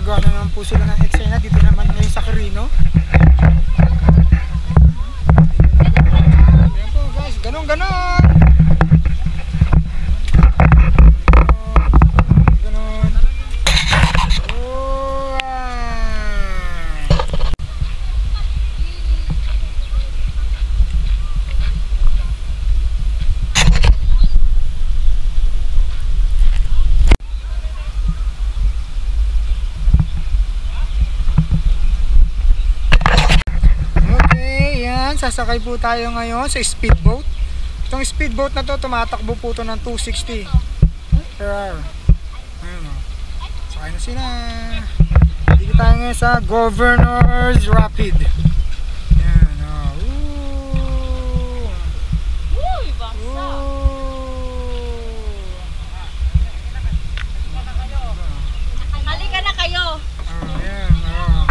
gumagawa na naman po sila ng eksena dito naman ngayon sa Quirino. Ayan po guys, ganon. Sasakay po tayo ngayon sa speedboat. Itong speedboat na to, tumatakbo po to ng 260 per hour. Ayun o. Sakay na sila. Dito tayo ngayon sa Governor's Rapid. Ayan o. Uy, basa. Halika na kayo. Ayan o.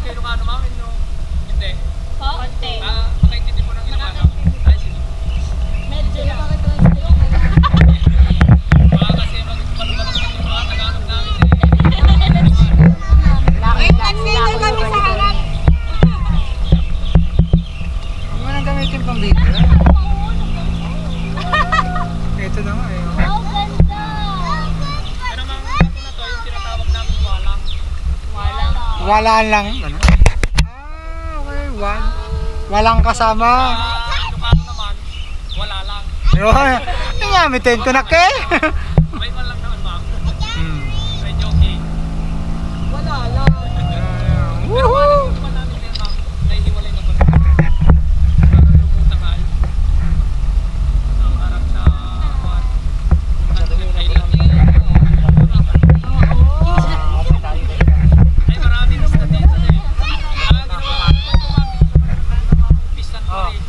Ilocano ma'am, no? Hindi. Konti. Makaintindi mo ng Ilocano. Ay, sige. Medyo na. Baka kasi magpalumalong ng mga Tagalog namin eh. Nag-single kami sa harap. Huwag mo nang gamitin pang video. Ito na nga eh. Oh, ganda. Ano mga ako na to, yung tinatawag namin walang. Walaan lang. Ano? Okay. Walang kasama. Ilocano naman, wala lang. Ayun. Ngamitin ko na ke. May man lang naman ma'am. May joking. Wala lang. Pero parang naman namin din ma'am, nahihiwalay na pag lumutakal. Ang harap sa kuwan. Ay maraming isda dito eh. Ginawa ko ito ma'am. Pistan ko rin.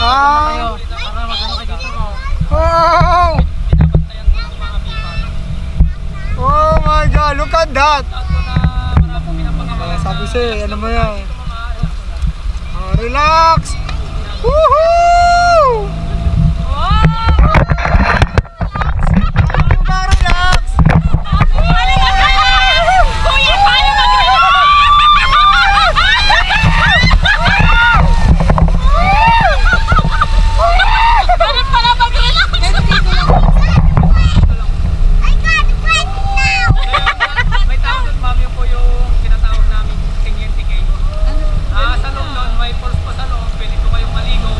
Ah. Para magano kayo dito mo. Oh. Binabantayan ko ng mga bipan. Oh my God, look at that. Saan ko na maraming pinapagawa. Sabi siya, ano mo yan? Relax. Woohoo! Relax. Kuya, paano ganun pala mag-relax. May tawag doon ma'am, yun po yung tinatawag namin Kenyente Cave. Sa loob doon, may falls pa sa loob, pwede ko kayong maligo.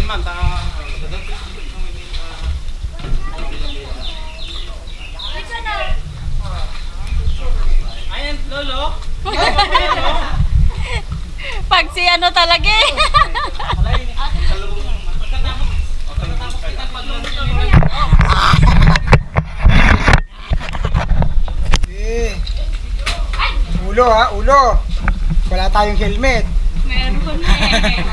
ma'am. Ayan, lolo. Pag si ano talaga eh. Eh. Ulo ha, ulo. Wala tayong helmet. Meron eh.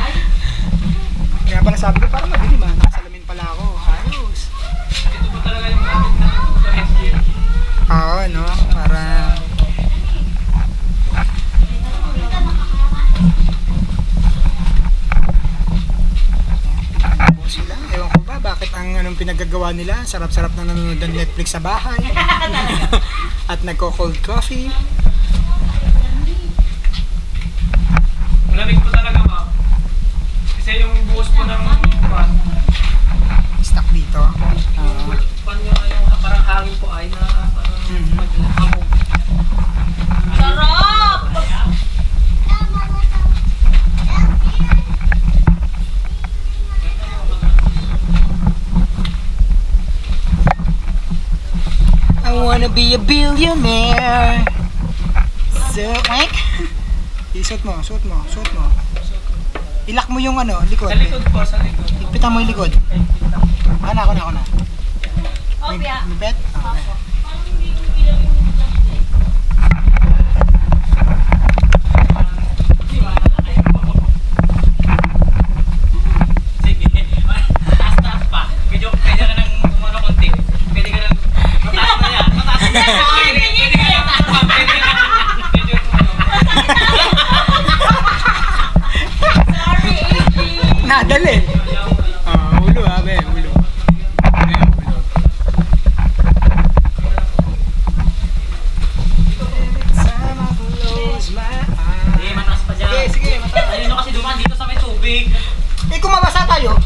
Kaya pala sabi ko, parang mabili man. Nakasalamin pala ako. Ayos. Ito po talaga yung gamit na headgear. Oo, no? Para... Ano sila? Ewan ko ba, bakit ang anong pinagagawa nila? Sarap-sarap na nanonood ng Netflix sa bahay. At nagko-cold coffee. Malamig po talaga, ma'am. Kasi yung buhos po ng pan, Stuck dito. pan yung parang hangin po ay na parang maglamog. Sarap! I wanna be a billionaire. So, Mike? Suot mo, suot mo, suot mo. Ilak mo yung ano, likod. Sa likod po, sa likod. Ipitan mo yung likod. Ako na. Opya. May bet? Okay. Sige. Taas pa. Medyo ka nang umano konti. Pwede ka nang mataas na yan. Mataas na yan. Pwede ka nang ma'am. Pwede ka nang medyo Sorry, AJ. Nadali. Ulo ha, be, ulo. Be, ulo. Time I close my eyes. Sige, mataas pa dyan. Sige, mataas. Ayun kasi dumaan dito sa may tubig. Eh, kung mabasa tayo.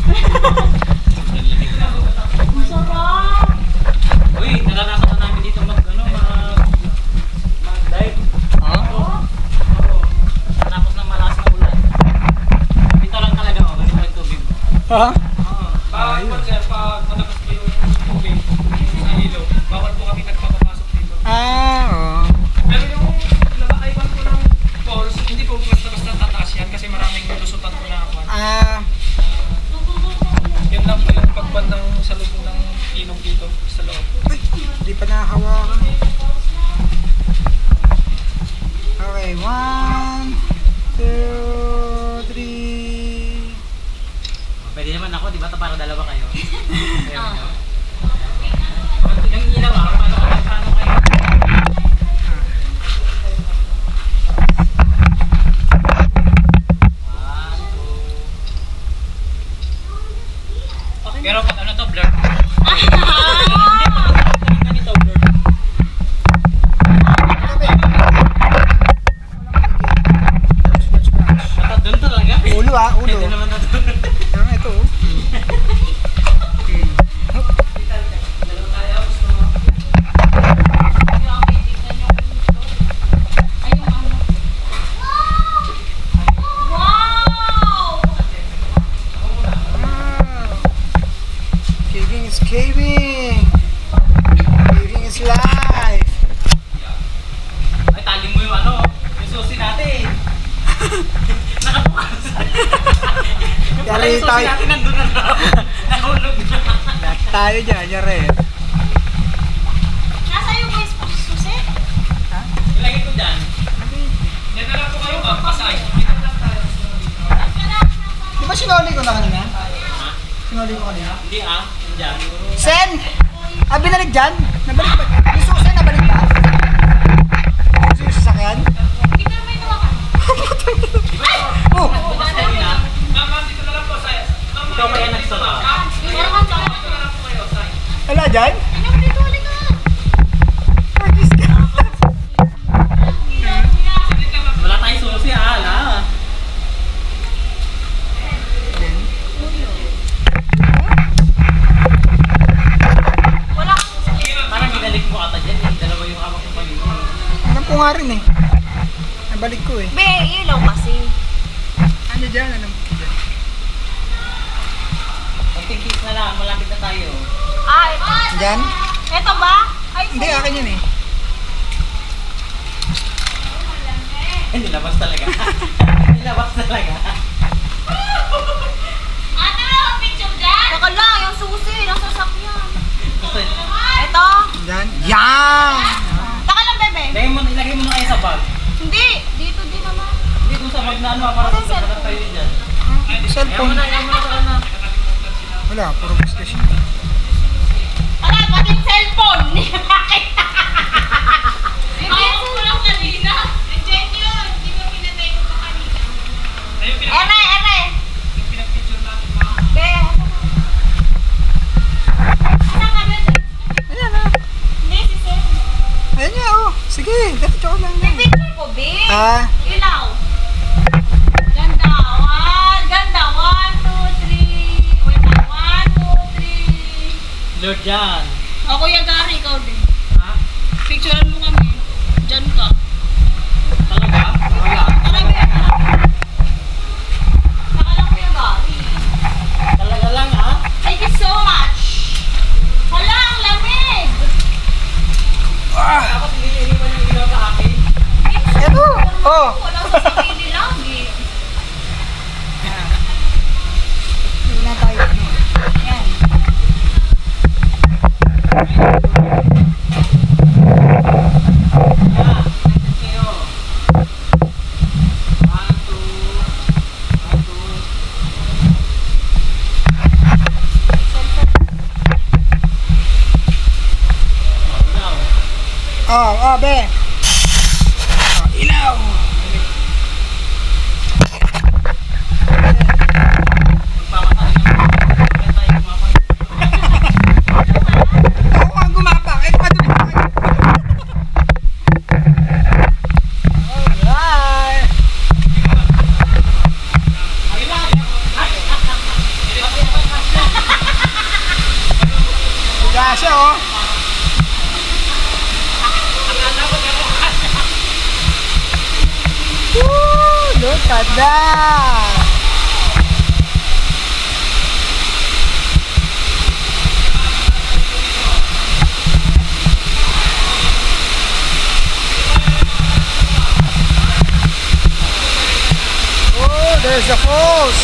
Sarap! Uy, naranasan na namin dito mag-dive. Oo. Tapos ng malakas na ulan. Dito lang talaga ako, ganito yung tubig. Ha? Oo. Pag matakas po yung tubig sa ilaw, bawal po kami nagpapapasok dito. Oo. Pero yung nabakaiwan po ng falls, hindi po basta-basta tataas yan kasi maraming lusutan po na ako. Yan lang po yung pagbandang sa lubong ng ilog dito sa loob. Ay, hindi pa nakahawakan. Okay, 1, 2, 3. Pwede naman ako, di ba? Para dalawa kayo. Yung ilaw paano kayo? Pero pag ano to, blur. Hindi pa ganito, blur. Doon talaga? Ulo ah, ulo. Pwede naman na doon. Ang ito oh. Wow! Caving is caving. Caving is life. Ay, tali mo yung ano, yung susi natin. Nakabukas. Yung pala yung susi tayo. natin nandun na lang. Nahulog na. Lahat tayo dyan, yare. Nasa iyo guys, susi? Ha? Ilagay ko dyan. Yan na lang po kayo, pasay. Dito lang tayo. Di ba sinoli ko na kanina? Ha? Sinoli ko kanina. Hindi ah, dyan. Sen! Ah, binalik dyan? Nabalik ba? Yung susi, nabalik ba? Yung sasakyan? Hindi ka may nawakan. Di ba? Oh! Bukas kayo na. Ma'am, dito na lang po, say. Ikaw kaya nagsara. Meron ka. Dito na lang po kayo, say. Wala dyan? Inom dito, ulit ka. Magis ka. Wala tayong susi ah, ala. Wala kang susi. Parang binalik mo ata dyan, yung dalawa yung hawak ng pamilya. Alam ko nga rin eh. Nabalik ko eh. Be, ilaw kasi. Ano dyan? Alam ko dyan. 15 keys na lang, malapit na tayo. Ay, Diyan? eto ba? Ay, Hindi, akin yun eh. Hindi labas talaga. Nilabas talaga. Ate, may picture dyan? Saka lang, yung susi, yung sasakyan. Gusto yun. Eto. Diyan. Yan! Saka lang, bebe. Ilagay mo na kayo sa bag. Hindi, dito din naman. Hindi kung sa bag na ano, para Kasi sa sarap kayo dyan. Cellphone. Yaman na, tara na. Wala, puro discussion. Wala, pati yung cellphone. Hindi makita. Ako ko lang kanina. Nandiyan yun. Di ba pinatay ko pa kanina? Ere, ere. Be, asan ka, bebe? Ayan ah. Hindi, si Sir. Ayan niya oh. Sige, diretso ko lang. May picture ko, be. Ah, Ilaw. Ganda. Ganda. 1, 2, 3. Wait lang. 1, 2, 3. Lord Jan. O, Kuya Gary, ikaw din. Ha? Picturean mo kami. Diyan ka. Talaga? Wala. Tara, be. Saka lang, Kuya Gary. Talaga lang ha? Thank you so much. Hala, ang lamig. Dapat hindi iniwan yung ilaw sa akin. eto. Oh. Wala sa sarili lagi. Hindi na tayo. Ayan. Yeah, next kayo. 1, 2, 1, 2. Oh, oh, be. Oh, ilaw. Ako ang gumapak. Eh, patunay. Alright. Buga siya, oh. Woo! Look at that! Oh, there's the falls!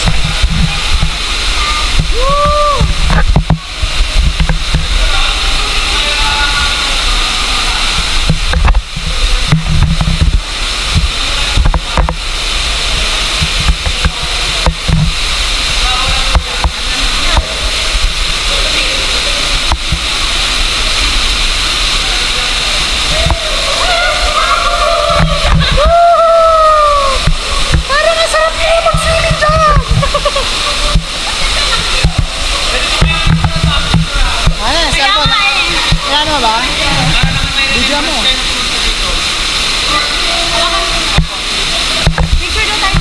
Woo! Parang ang sarap niya mag-swimming dyan! Ano yan, cellphone? Yan mo ba? Video mo. Picture na tayo.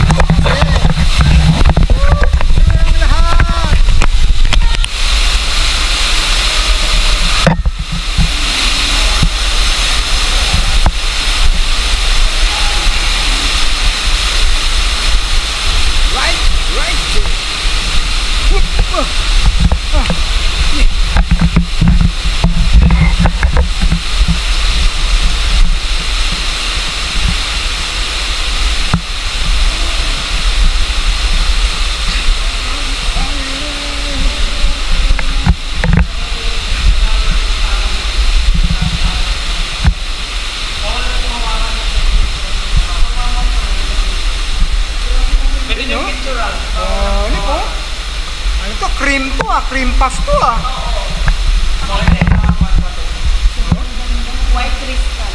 Ang lahat! Right there. Whoop, Pwede yung pictural. ano po? Ano to? Cream to ah. Cream puff to ah. White crystal.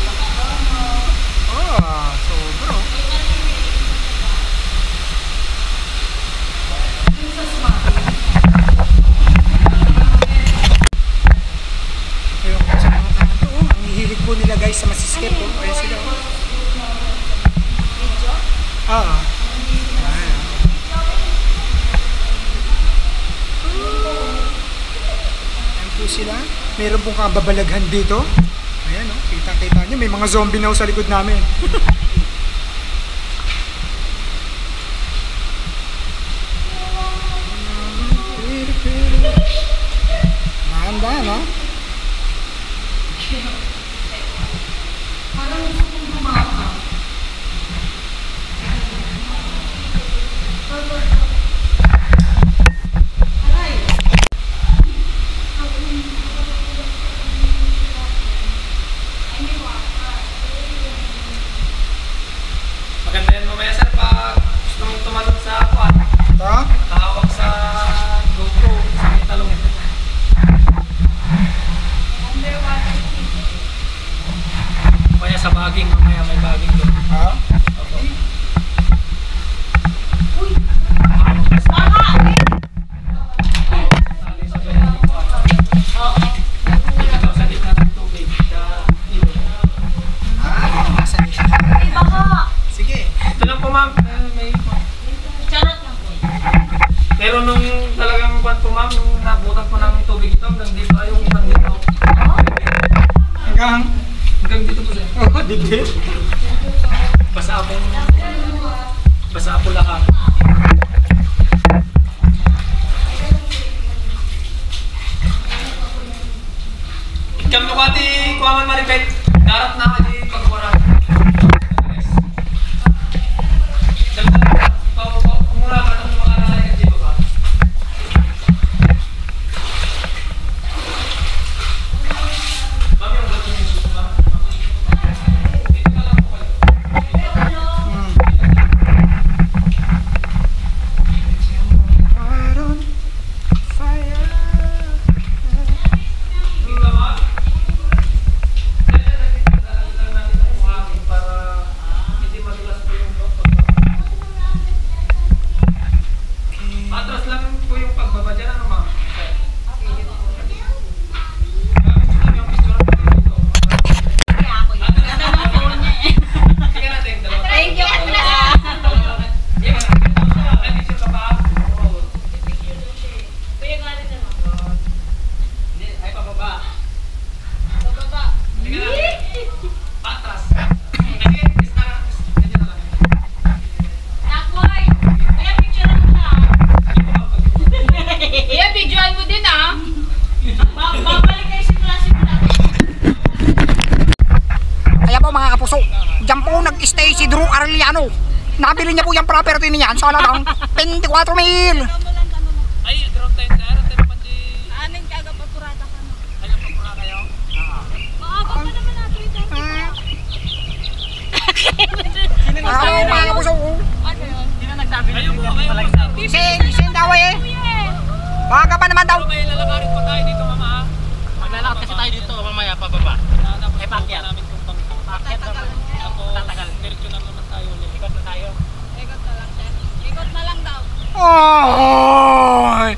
Ah, sobra. Ayun ko sa mga kanto. Oh. Ang hihilig po nila guys sa masiskip. Oh. Ayan sila. Oh. Video? Ah. Ayan. Ayan po sila. Meron pong kababalaghan dito. Ayan oh. Kita-kita nyo. May mga zombie na sa likod namin. Mahanda, no? Maganda yan mamaya sir pag gusto mong tumalon sa kwan. Ito? Kahawak sa GoPro sa may talong. Kaya sa baging, mamaya may baging doon. Ha? Opo. Sali sa ganyan yung kwan. Ikaw sa gitna ng tubig sa ilog. Nasa nila. Ay, baka. Sige. Ito lang po ma'am. May Charot lang po. pero nung talagang kwan po ma'am, nung nabutan po ng tubig ito, hanggang dito ay yung ibang dito. Hanggang dito po sir. Oh, dibdib. Basa po lahat. Ikam no kati kuaman maripet, darat na ka di pagkuran. Mura ka nung mga nalagay ka dito ba? Ma'am, yung gato yung suso ma'am. Dito ka lang po kayo. Heart on fire. Dito ba? Lang natin ang buhangin para hindi madulas po yung atras lang po yung pagbaba dyan, ano ma'am? Gamit yung picture po dito. Kaya ako yun. Ganda ng phone niya eh. Sige natin, dalawa. Thank you, kuya. Sige na. Ay, picture ka pa? Oo. Kuya, galing na lang. Hindi, ay pababa. Bababa. Sige na. Patras. Sige, is na. Ganyan na lang. Takboy. Kuya, picture mo siya. Kuya, videoan mo din ah. Babalik kayo simula-simula. Kaya po mga kapuso, diyan po nag-stay si Drew Arellano. Nabili niya po yung property niyan sa halagang 24,000. Ay, drone tayo sa araw. Tayo pandi. Anin ka agad papurata ka na. Ay, napapura kayo? Maaga pa naman natin ito. Kaya po mga kapuso, Ano yun? Ayun po, kayo po. sing daw eh. Baga pa naman daw. Pero may lalakarin po tayo dito, mama. Maglalakad kasi tayo dito mamaya pababa. Eh, paakyat. namin kung Paakyat naman. Tapos, Tatagal. diretso na naman tayo ulit. Ikot na tayo. Ikot na lang siya. Ikot na lang daw. Ay,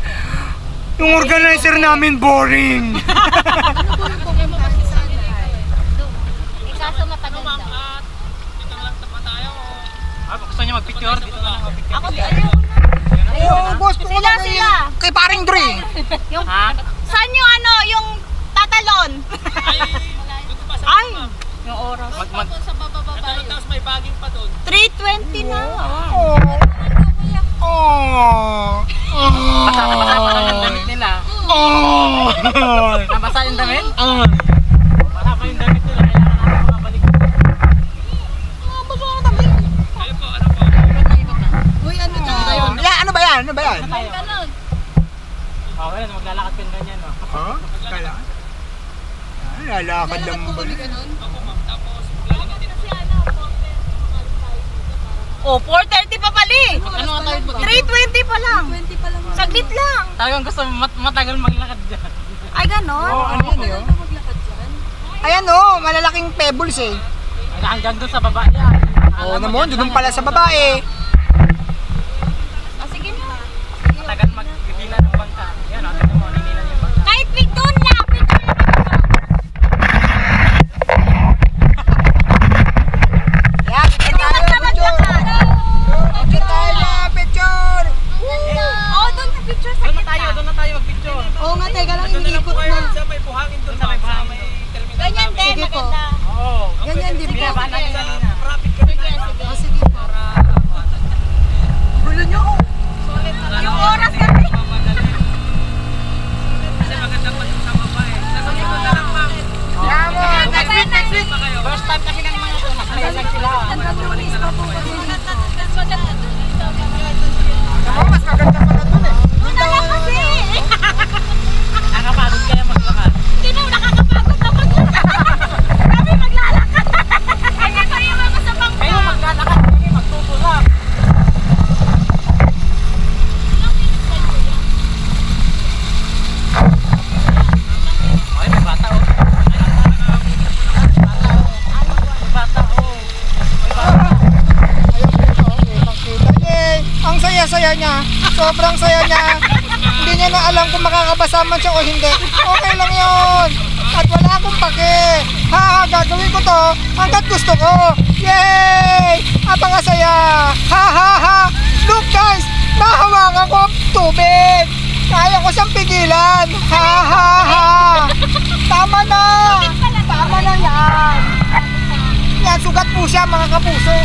yung organizer namin boring. Ikaso matagal daw. At, dito na lang tapa tayo. Gusto niya mag-picture? Dito na lang mag-picture. Ako di ayaw. Oh, boss ko Sila, lang sila. kay paring Dre. Yung, Ha? saan yung ano, yung tatalon? Ay, dito pa sa Ay! ma'am. Yung oras. Mag- sa bababa Ito, tapos may baging pa doon. 3:20 na. Oh. Oh. Basa-basa pa lang yung damit nila. Oh. Nabasa yung damit? Basa pa yung damit nila. Kailangan natin makabalik. Kayo po, ano po? Uy, ano Yeah, ano ba yan? Ano ba yan? Ganun. Okay na, maglalakad ka ganyan. No? Huh? Kala? Lalakad lang ba? Ako ma'am, tapos maglalagay din. Oh, 4:30 pa pali. Ano nga tayo? 3:20 pa lang. 20 pa lang. Saglit lang. Talagang gusto matagal maglakad dyan. Ay, ganon. Oh, ano yun yun? Ayan oh, malalaking pebbles eh. Hanggang doon sa baba yan. Oo naman, doon pala sa babae. Ah, sige na. Matagal magdila ng bangka. Yan o, tignan mo, ninila yung bangka. Kahit doon lang. Yeah, picture tayo, picture. Picture tayo na, picture. Oh, doon sa picture sa Doon na gitna. tayo, doon na tayo mag-picture. Oo nga, teka lang, Doon na lang po iniikot kayo na. sa may buhangin doon. Doon sa may ma'am, buhangin doon. terminal Ganyan namin. din, maganda. Oo. Ganyan din po. Binabaan natin kanina. Rapid kami Sige, tayo. sige. Sige po. Gulo nyo. Yung oras kasi. Sobrang saya niya. Hindi niya na alam kung makakabasa man siya o hindi. Okay lang yun. At wala akong pake. Ha, gagawin ko to hanggat gusto ko. Yay! Napakasaya. Ha, ha, ha. Look guys, nahawakan ko ang tubig. Kaya ko siyang pigilan. Ha, ha, ha. Tama na. Tama na yan. Yan, sugat po siya mga kapuso.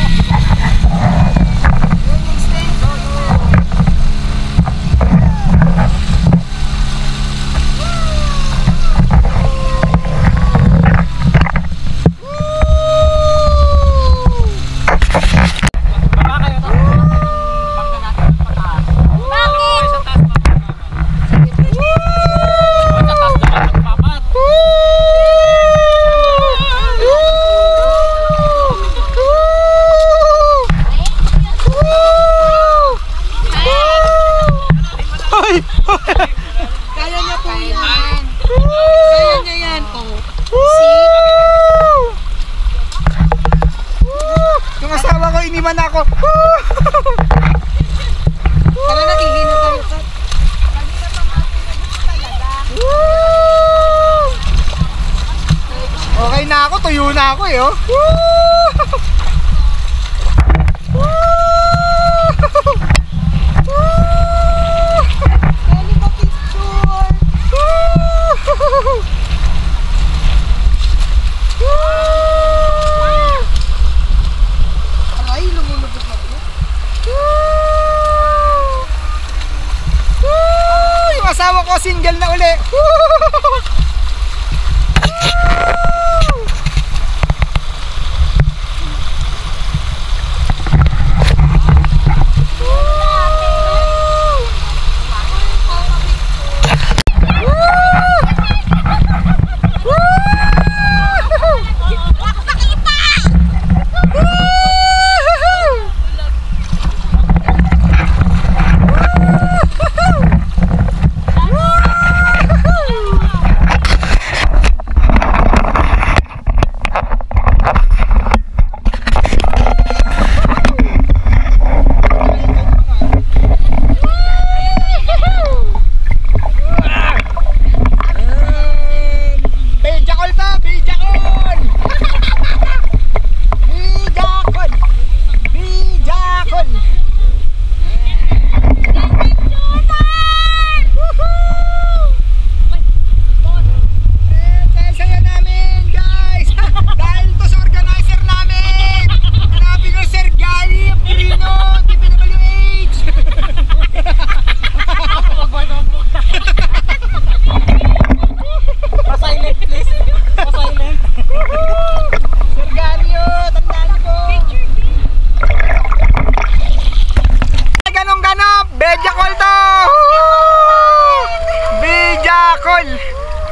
Kaya niya po yan. Kaya niya yan po. Yung asawa ko, iniwan ako. Tara na, hihina tayo. Okay na ako, tuyo na ako eh. Oh. Ay, lumulubog na po. Yung asawa ko, single na uli.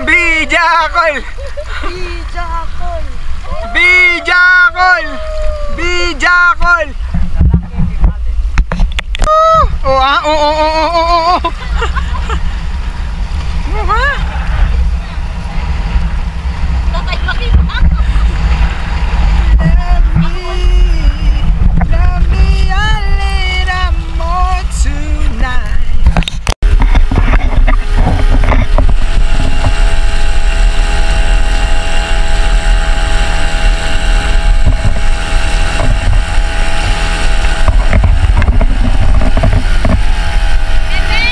Bijakol! Bijakol! Bijakol! Bijakol! Oh, ah, oh. Ha? Tatay, makita! Love me a little more tonight. Bebe!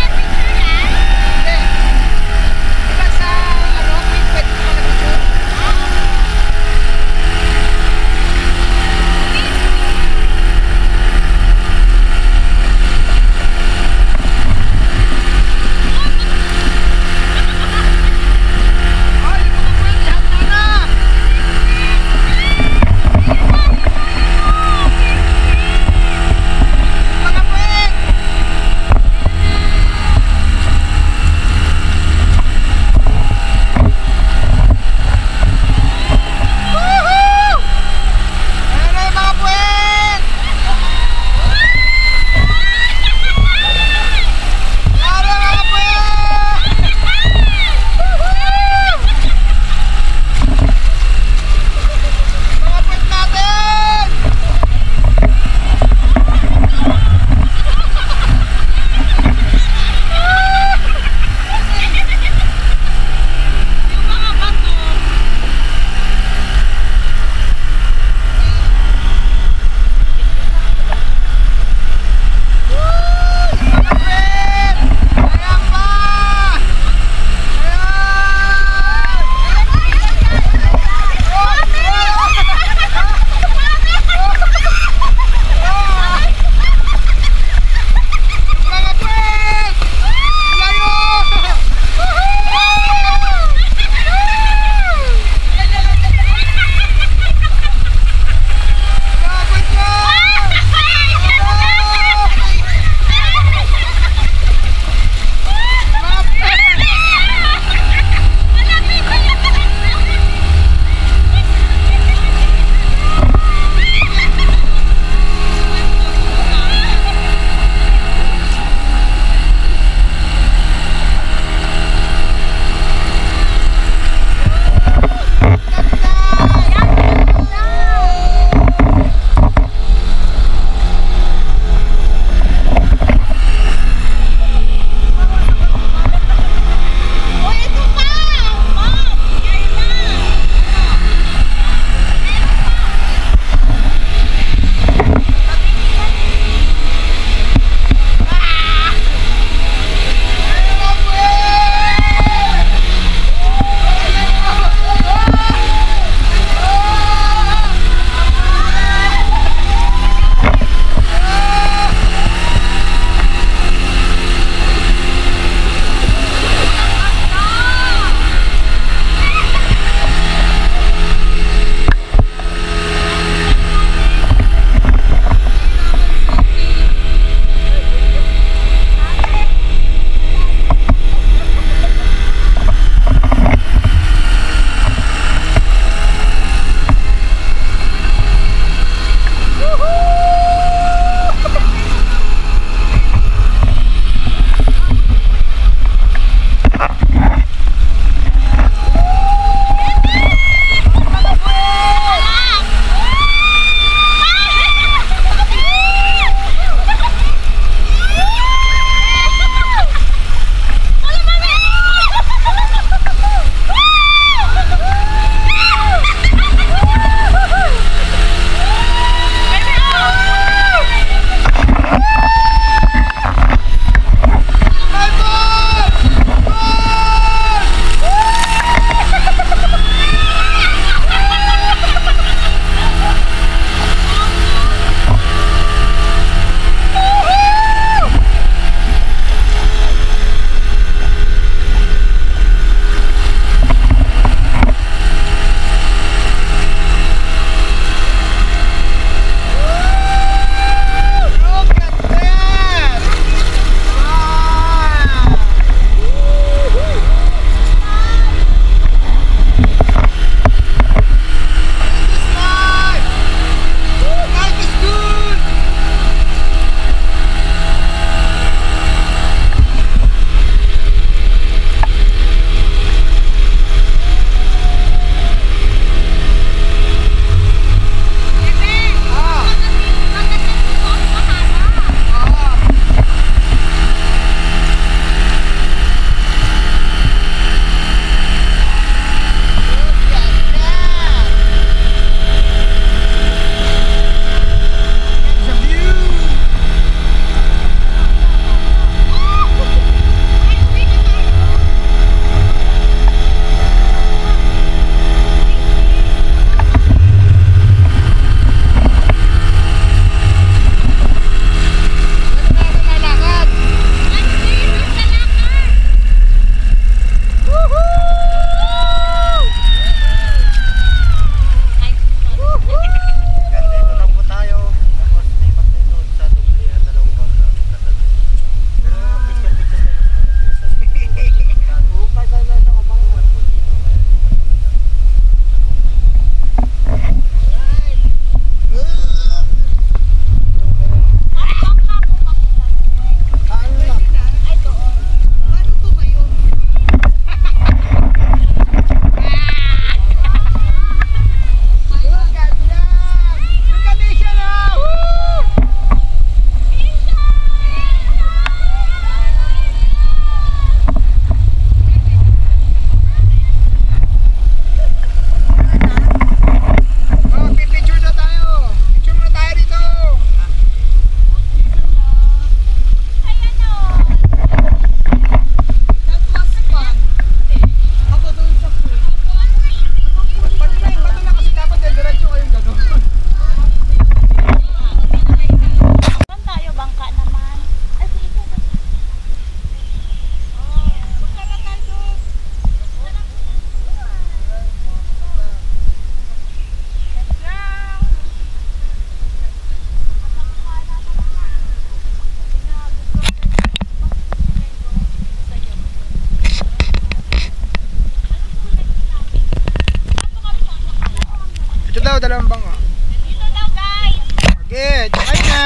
dalawang bangka. Dito daw, guys. Okay, sakay na.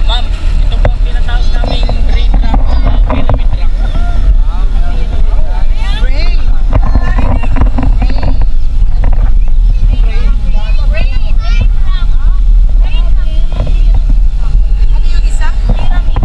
Ma'am, ito po ang tinatawag naming brain rock o pyramid rock. Rain. Ano yung isa? Pyramid.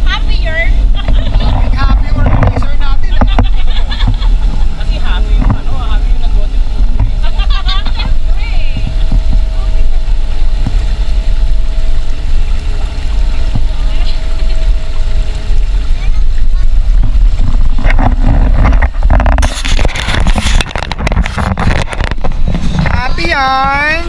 Happier. Happy organizer natin eh. Kasi happy yung happy yung nag-water Happy yarn.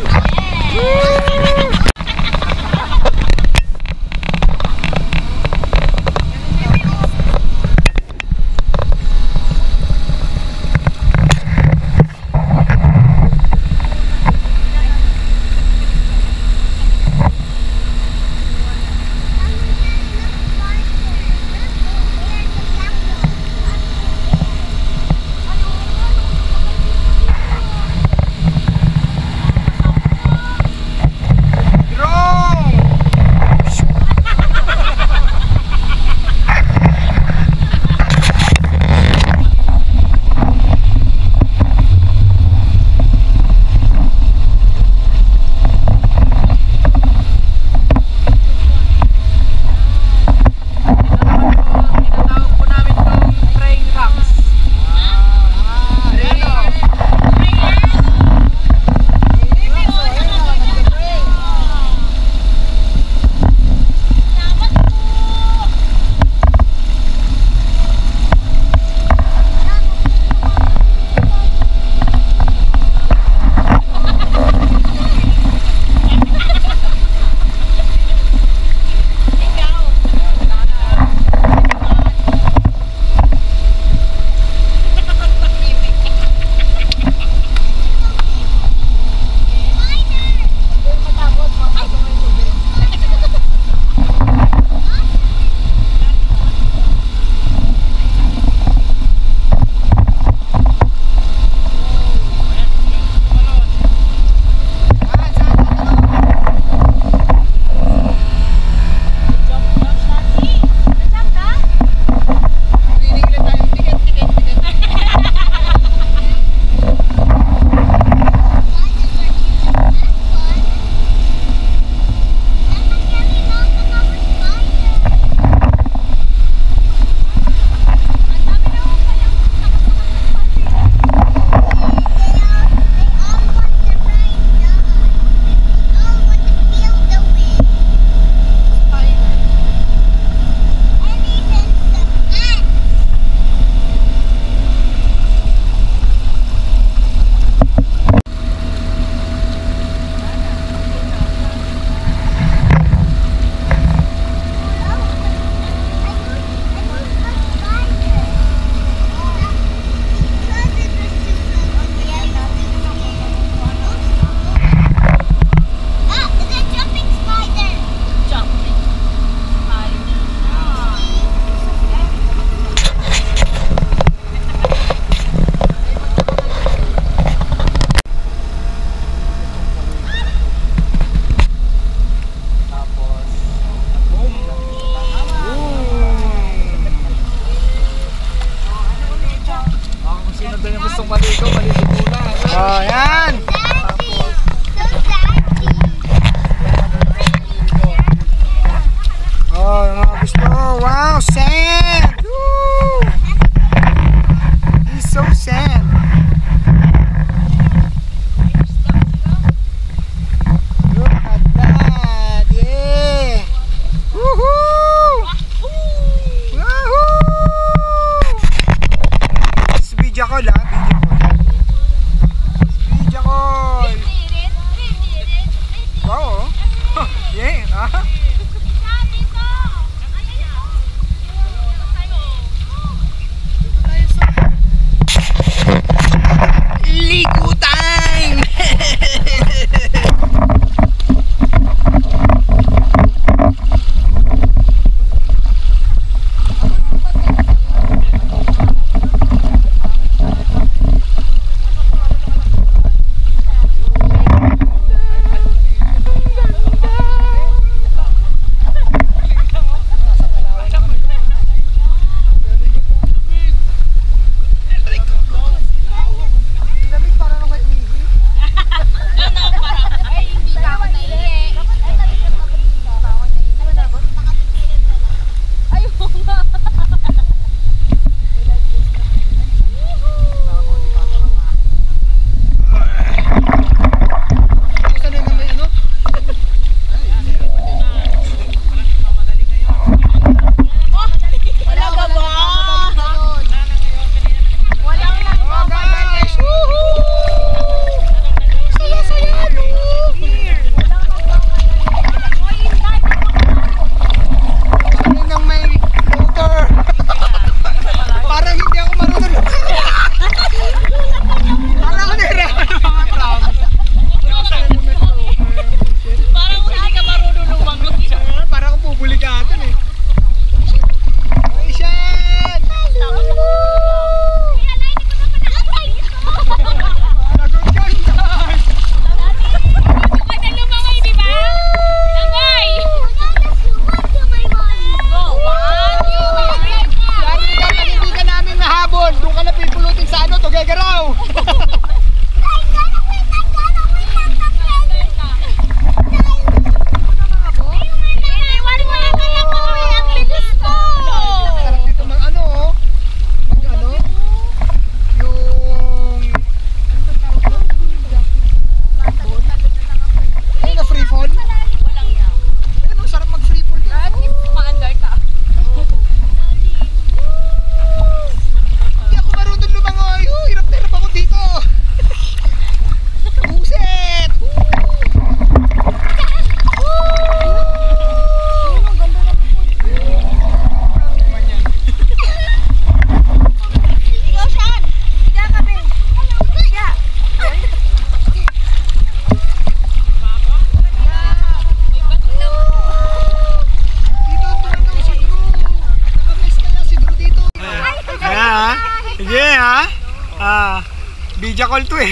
Video call to eh.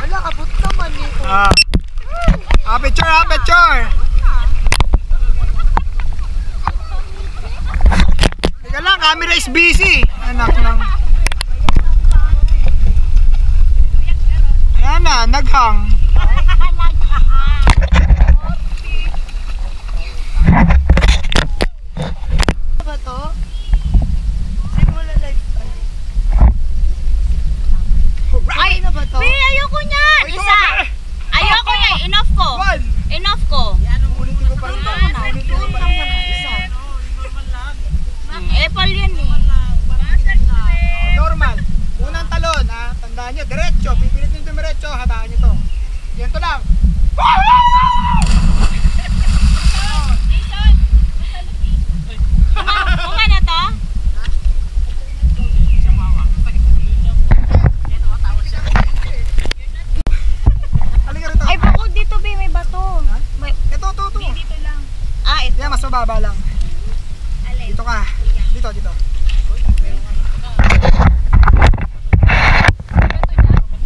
Wala, abot naman eh. Picture, picture. Teka lang, camera is busy. Anak ng... Ayan na, naghang. Ba to? Simula live. Ay, na ba to? May ayoko niyan. Ito, Isa. Ayoko niya. Enough ko. One. Enough ko. Ulitin ko pa rin. Epal yan eh. Normal. Unang talon, ha? Tandaan nyo, diretso. Pipilit nyo diretso, habaan nyo to. Ganito lang. Kuma na to? Halika rito. Ay, bukod dito, be. May bato. May... Ito. Dito lang. Ah, ito. Yan, mas mababa lang. Dito ka. Dito.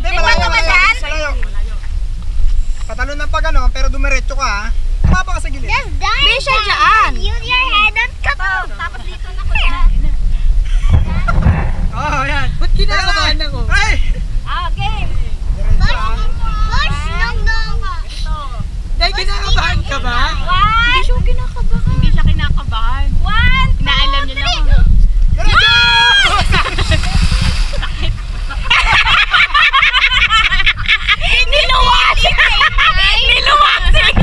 May bato ba dyan? Patalon ng pag ano, pero dumiretso ka ha. Tumapa ka sa gilid. Be, siya dyan. Use your head and cut off. Tapos dito na ko Oo, yan. Ba't kinakabahan ako? Ay! Ah, game. Diretso ha. Push lang daw. Dahil kinakabahan ka ba? Hindi siya kinakabahan. Hindi siya kinakabahan. One, Naalam niya lang. Diretso! Niluwasing! Niluwasing!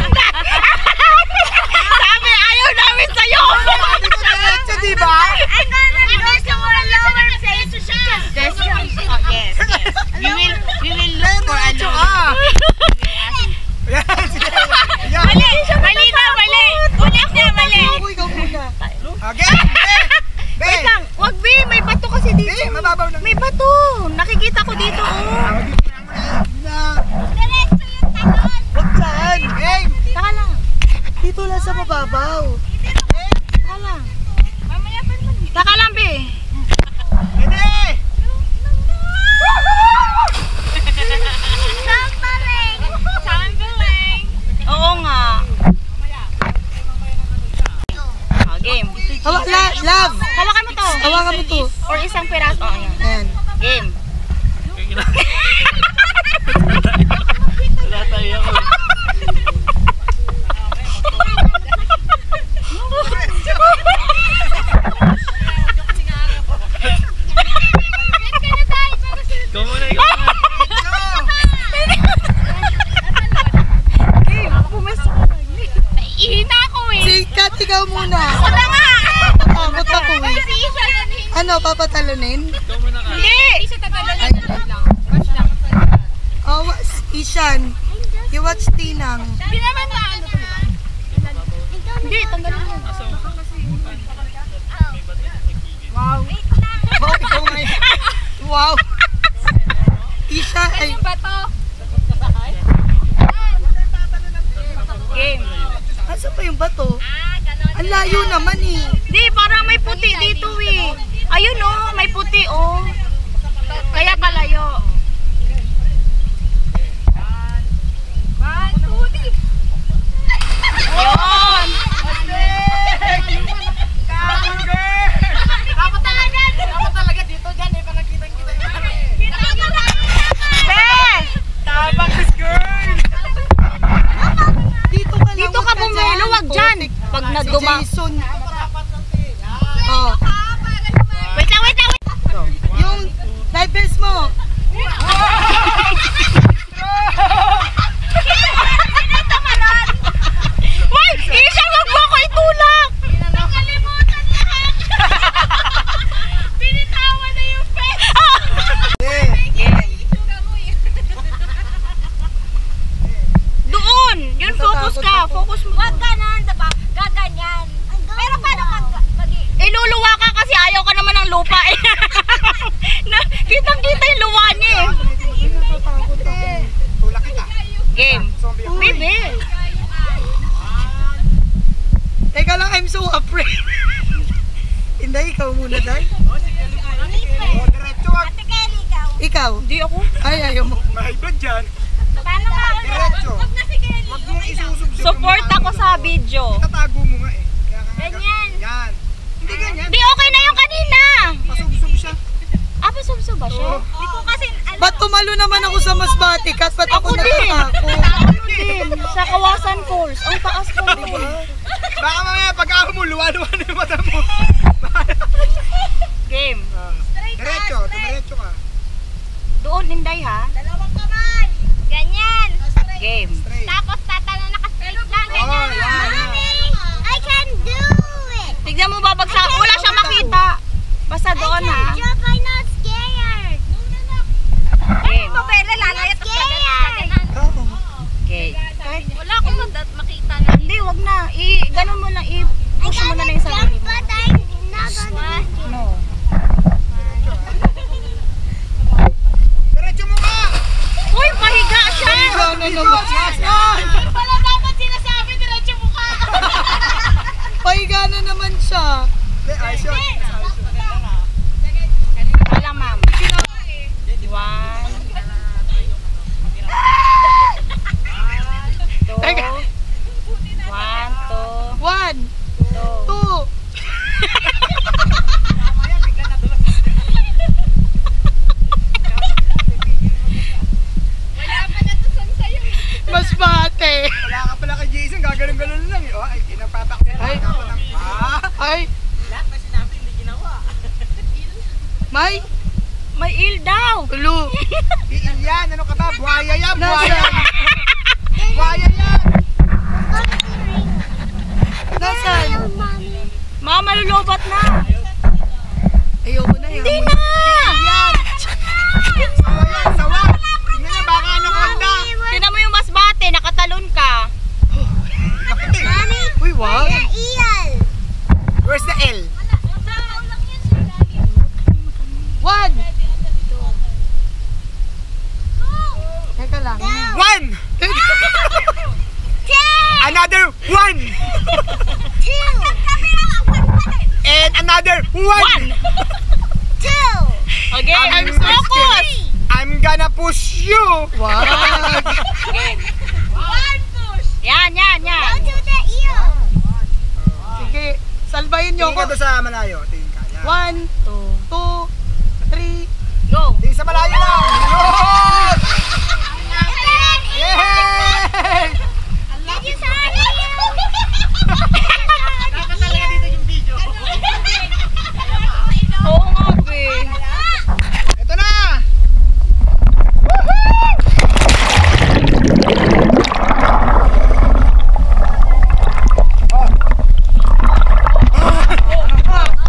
Sabi, ayaw namin sa'yo! Sabi ko diretso, di ba? I'm gonna go to a lower place. This one. Oh, yes. We will Then, diretso ka. Yan, sige. Yan. Mali na, mali! Ulit na, mali! Ikaw muna. Okay. Wait lang, wag be, may bato kasi dito. Mababaw lang. May bato! Nakikita ko dito, oh. Diretso yung talon. Huwag saan? Game! Taka lang. Dito lang sa mababaw. Taka lang. Mamaya pa naman. Taka lang, be. Hindi! Tumbling. Oo nga. Ah, game. Love! Hawakan mo to. Hawakan mo to. Or isang piraso. Oh, ayan. Ayan. Game. Wala tayo ako. Ikaw muna. Game. Pumasok ka lang. Naiihina ako eh. Sikat, ikaw muna. Ako na nga. Takot ako eh. Ano, papatalunin? Ikaw muna ka. Hindi. Oh, Ishan. You watch Tinang. Hindi naman na ano. Hindi, tanggalin mo. Wow! Oh, ikaw nga yun. Wow! Isha, ay, Game. asa pa yung bato? Ang layo naman eh. Hindi, parang may puti dito eh. Ayun oh, may puti oh. Kaya palayo. Ayun. Dapat talaga dito dyan eh. Panagkitang-kita yung Tabang this girl! Dito ka lang. Dito ka bumelo, wag dyan. Pag Si nagduma. Jason. Oh, Wait lang, wait lang, wait. yung divers mo. Wait, Isha, wag mo ako itulak. Nakalimutan lahat. Binitawan na yung face. Doon. Yun, focus ka. Focus mo. Wag ka na. Gaganyan. Pero paano Iluluwa ka kasi ayaw ka naman ng lupa eh. Kitang-kita yung luwa niya eh. Tulak kita. Game. Zombie ako. Baby. Teka lang, I'm so afraid. Hindi, ikaw muna dahil. Oh, diretso wag. Ate Kelly, ikaw. Ikaw. ikaw? Hindi ako. Ay, ayaw mo. May blood dyan. Paano nga? Diretso. Wag na sige. Huwag mong isusubsub. Support ako sa video. Tatago mo nga eh. Kaya ka nga- Ganyan. Yan. Hindi ganyan. Di okay na yung kanina. Pasubsub siya. Ah, pasubsob ba siya? Oo. Hindi ko kasi Ba't tumalo naman ako sa Masbate? Kat ba't ako Ako din. natatakot? Ako din. Sa Kawasan Falls. Ang taas ko din. Baka mamaya pag-aho mo, luwa-luwa na yung mata mo. Game. Diretso. Diretso ka. Doon, Inday ha. dalawang kamay. Ganyan. Game. Straight. Tapos tatalo naka-straight lang. Oh, Ganyan. yan. Mommy, I can do it. Tignan mo babagsak. Wala siya makita. Basta doon ha. jump. I'm not scared. Game. Pabela, lalayat ka scared. Game. Wala akong makita na. Hindi, wag na. Ganun mo lang. I-push mo na lang yung sarili mo. But I'm not gonna. No. Diretso mo ka. Uy, pahiga siya. Ano naman? Wala dapat sinasabi, diretso mo ka. Pahiga na naman siya. Hindi, ayos yun. Wala, ma'am. 1, 2, Teka. 1, 2, 1, 2. 2. Masbate. Wala ka pala kay Jason, gaganon-ganon lang eh. Oh, ay, inapatak nila. Ay. Ay, Lahat na sinabi, hindi ginawa. may May il daw. ulo. Iil yan, ano ka ba? Buhaya yan, Nasa- buhaya. Buhaya yan. Nasaan? Mama, malulubat na. Ayoko na yun. Hindi na. Yan. Sawa yan, sawa. Tingnan niya, baka anaconda. Tinan mo yung masbate, nakatalon ka. Nakuti. Uy, wow. Where's the L? 1. Teka lang. 1! Another 1! And another 1! Okay, I'm focus. I'm gonna push you! Wow. Yan, yan, yan. Sige, salbayin niyo Tingin ka ako. doon sa malayo. Tingin ka. Yan. 1, 2, 3. Go. Tingin sa malayo lang! Yun! Yay! Dapat talaga dito yung video. Oo nga, be. Ito na!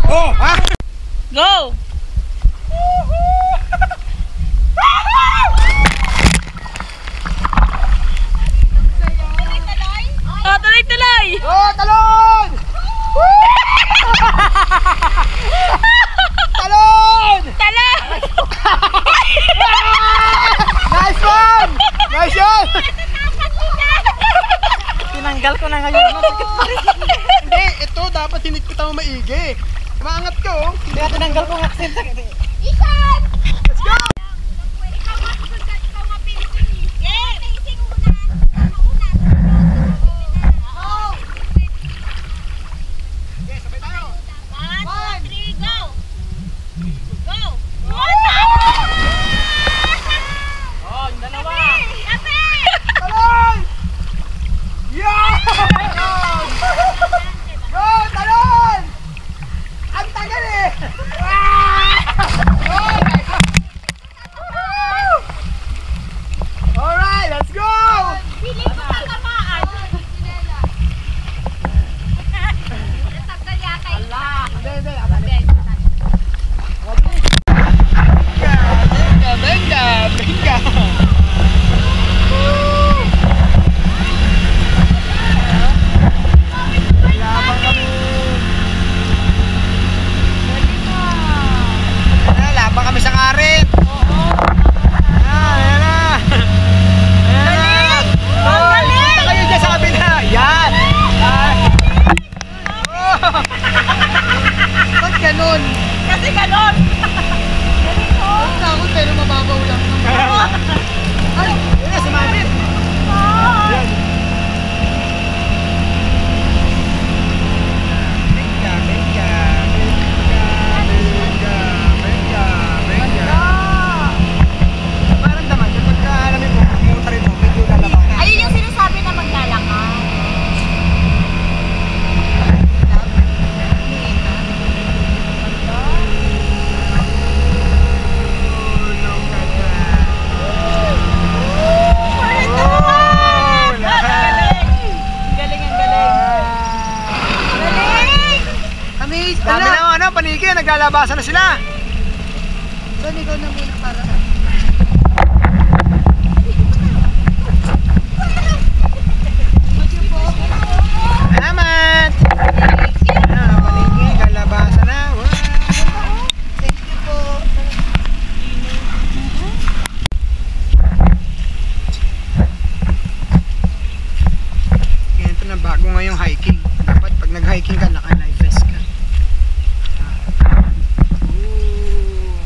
Oh! Ha? Go. Oh, tuloy-tuloy. Oh, talon! Talon! Tala. Nice one! Nice one! Tinanggal ko na ngayon. Hindi, ito dapat hinikita mo maigi. Maangat ka oh. Kaya tinanggal ko nga. Let's go! Okay, sabay tayo. Oh, yung dalawa. Talon! Yeah! Go, talon! Ang tagal eh! Alright, let's go! Hindi, Venga! Labang kami. Labang kami sa karet. Ayan na. Ayan na. naglalabasan na sila. Son, ikaw na muna para. Salamat! Palengke, naglalabasan na. Wow. Thank you po. Ganito na bago ngayong hiking. Dapat pag nag-hiking ka, naka-live vest ka. Ooh.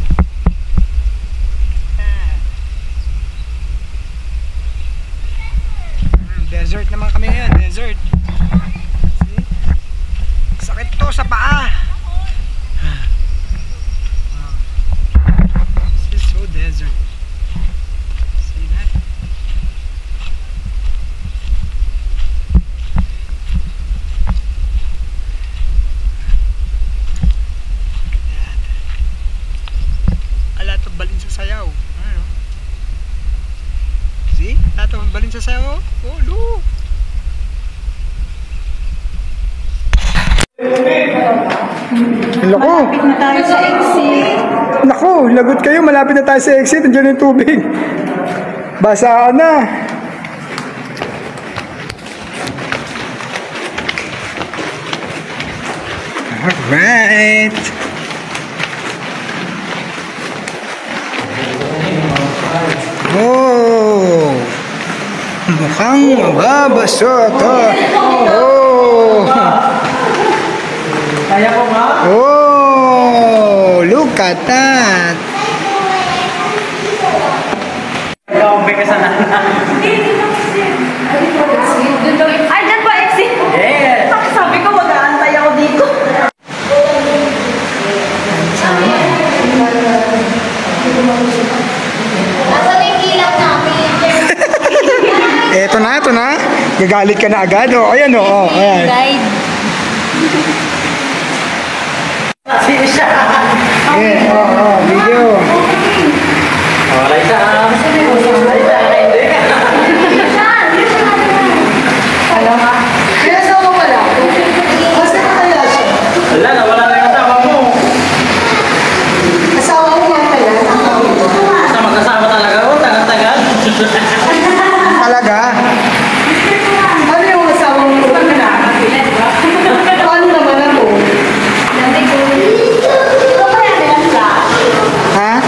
Desert naman kami ngayon, desert. See? Sakit to sa paa. Wow. This is so desert. See that? A lot of balin sa sayaw. Ano? See? A lot of balin sa sayaw. Oh, look. Lako. Malapit na tayo sa exit. Naku, lagot kayo. Malapit na tayo sa exit. Nandiyan yung tubig. Basaan na. Alright. Oh. Mukhang mababaso ito. Oh. Kaya ko nga. Oh, look at that. Ikaw, may kasalanan. Ay, dyan pa exit. Yes! Sabi ko, mag-aantay ako dito. Nasaan yung kilang namin? Eto na, ito na. Gagalit ka na agad. Oh, ayan oh. Ayan. Guide. Sino siya? Yeah, video. Alay sa... Alay sa... Hindi ka. Alam ka? Kaya sa mo pala. Basta na kaya siya. Wala na, wala na yung asawa mo. Asawa mo nga pala. Basta magkasama talaga. Oh, tagal-tagal. Talaga. Ano yung asawa mo? Paano naman ako? Ha?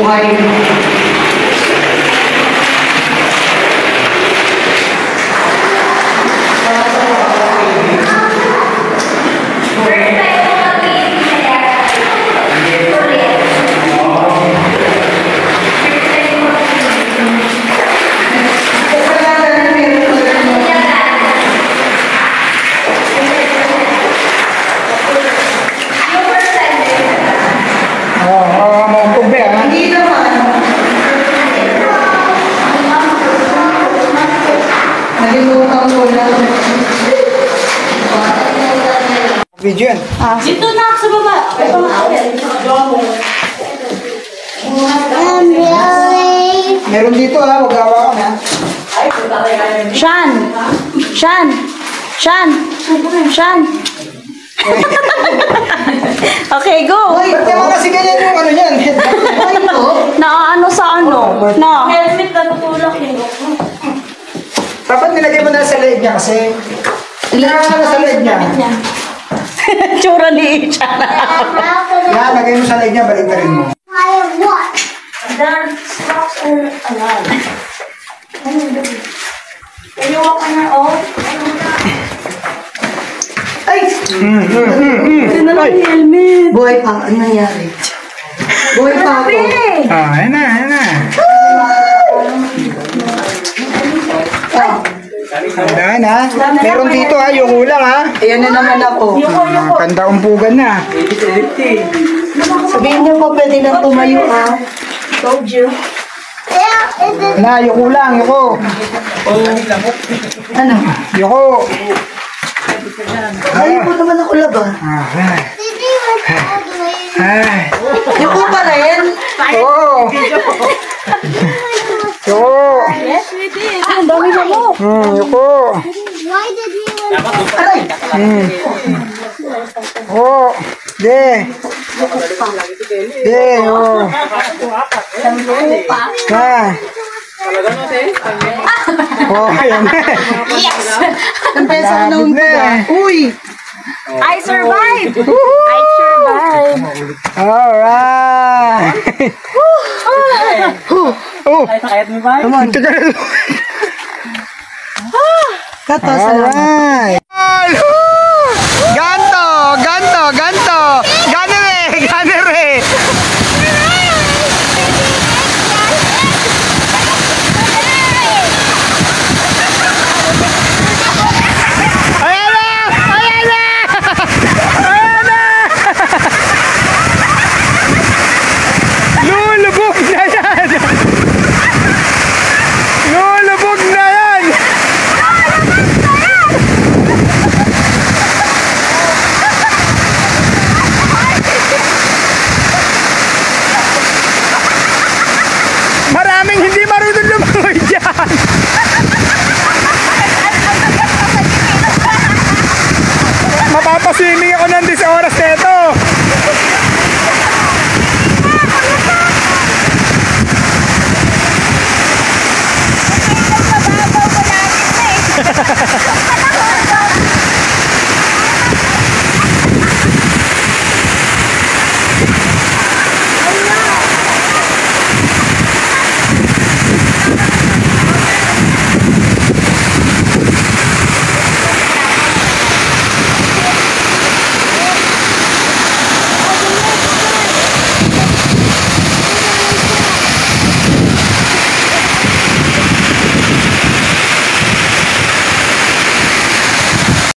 buhay. Maupog ba yan? Hindi naman. Nalimutan ko lang. Video yan. Dito na sa baba. Meron dito ha, huwag hawakan ha. Shan! Shan! Shan! Shan! Okay, go! Ba't naman kasi ganyan yung ano yan? Naaano sa ano? Na? Helmet na tutulak eh. Dapat nilagay mo na sa leg niya kasi. Nilagay mo sa leg niya. Tsura ni Ichan. Yan, lagay mo sa leg niya, balik na rin mo. Dark stocks are alive. Kayuwa ka na, oh. Ay! Buhay pa. Ano nangyari? Buhay pa ako. Ayan na, ayan na. Tandaan ha. Meron dito ha, yung ulang ha. Ayan na naman ako. Kanda umpugan na. Sabihin niyo po, pwede na tumayo ha. Told you. Na, yung ulang, yuko. Ano? Yuko. Ayaw ko naman ako laban. Ay. Ay. Yung ko pa rin. Oo. Yuko. Ang dami na mo. Yuko. Aray! Oo. De. De, oo. Na. Oh, ayan na. Ang pesa ko na Labig na. Uy! I survived! I survived! Alright. Oh, Sakit mo ba? come on. Teka na. Kato, salamat. Alright.